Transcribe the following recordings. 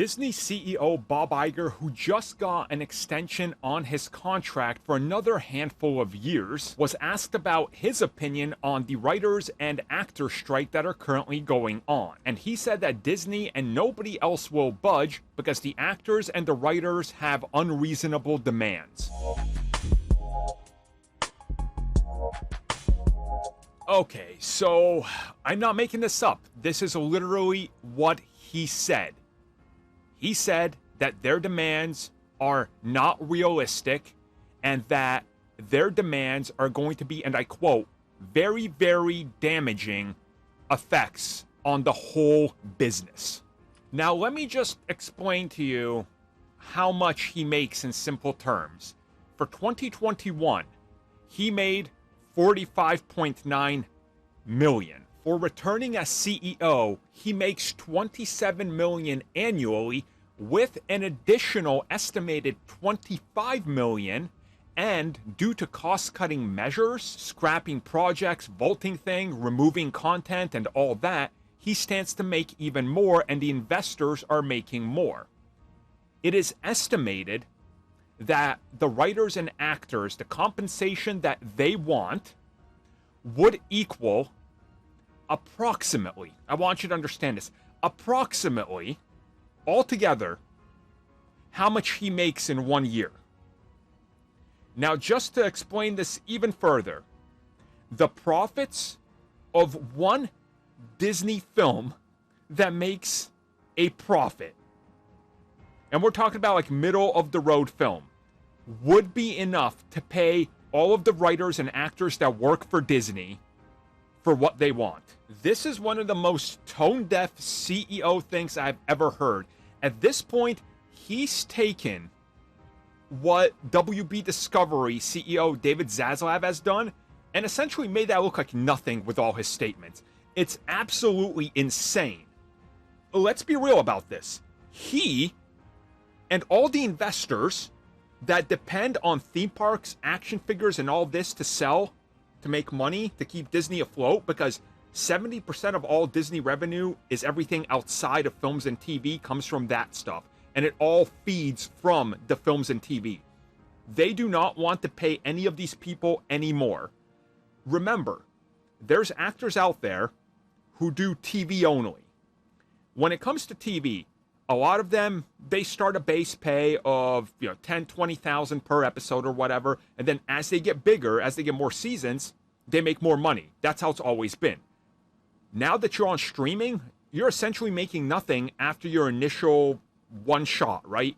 Disney CEO Bob Iger, who just got an extension on his contract for another handful of years, was asked about his opinion on the writers and actors strike that are currently going on. And he said that Disney and nobody else will budge because the actors and the writers have unreasonable demands. Okay, so I'm not making this up. This is literally what he said. He said that their demands are not realistic and that their demands are going to be, and I quote, very, very damaging effects on the whole business. Now, let me just explain to you how much he makes in simple terms. For 2021, he made $45.9 million. For returning as CEO, he makes $27 million annually, with an additional estimated $25 million, and due to cost-cutting measures, scrapping projects, vaulting things, removing content, and all that, he stands to make even more, and the investors are making more. It is estimated that the writers and actors, the compensation that they want, would equal approximately, I want you to understand this, approximately, altogether, how much he makes in 1 year. Now, just to explain this even further, the profits of one Disney film that makes a profit, and we're talking about like middle of the road film, would be enough to pay all of the writers and actors that work for Disney for what they want. This is one of the most tone-deaf CEO things I've ever heard. At this point, he's taken what WB Discovery CEO David Zaslav has done and essentially made that look like nothing with all his statements. It's absolutely insane. Let's be real about this. He and all the investors that depend on theme parks, action figures, and all this to sell, to make money, to keep Disney afloat, because 70% of all Disney revenue is everything outside of films and TV comes from that stuff. And it all feeds from the films and TV. They do not want to pay any of these people anymore. Remember, there's actors out there who do TV only. When it comes to TV, a lot of them, they start a base pay of, you know, 10, 20,000 per episode or whatever. And then as they get bigger, as they get more seasons, they make more money. That's how it's always been. Now that you're on streaming, you're essentially making nothing after your initial one shot, right?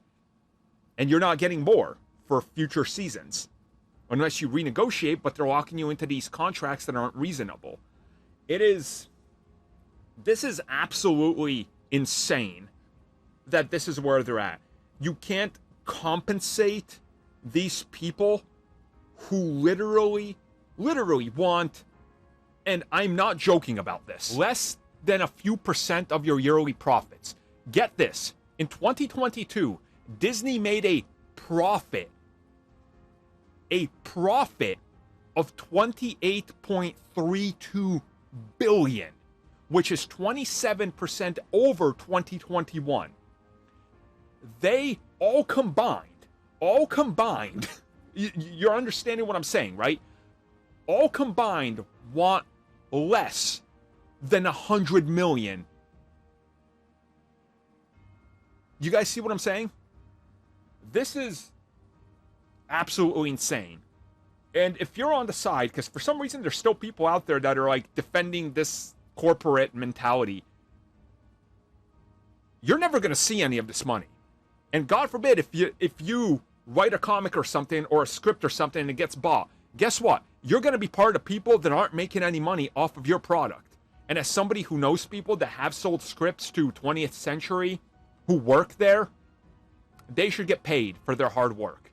And you're not getting more for future seasons. Unless you renegotiate, but they're locking you into these contracts that aren't reasonable. This is absolutely insane that this is where they're at. You can't compensate these people who literally want, and I'm not joking about this, less than a few percent of your yearly profits. Get this, in 2022, Disney made a profit of $28.32 billion, which is 27% over 2021. They all combined, you're understanding what I'm saying, right? All combined want less than $100 million. You guys see what I'm saying? This is absolutely insane. And if you're on the side, because for some reason there's still people out there that are like defending this corporate mentality, you're never going to see any of this money. And God forbid if you write a comic or something, or a script or something, and it gets bought, guess what? You're going to be part of people that aren't making any money off of your product. And as somebody who knows people that have sold scripts to 20th Century, who work there, they should get paid for their hard work.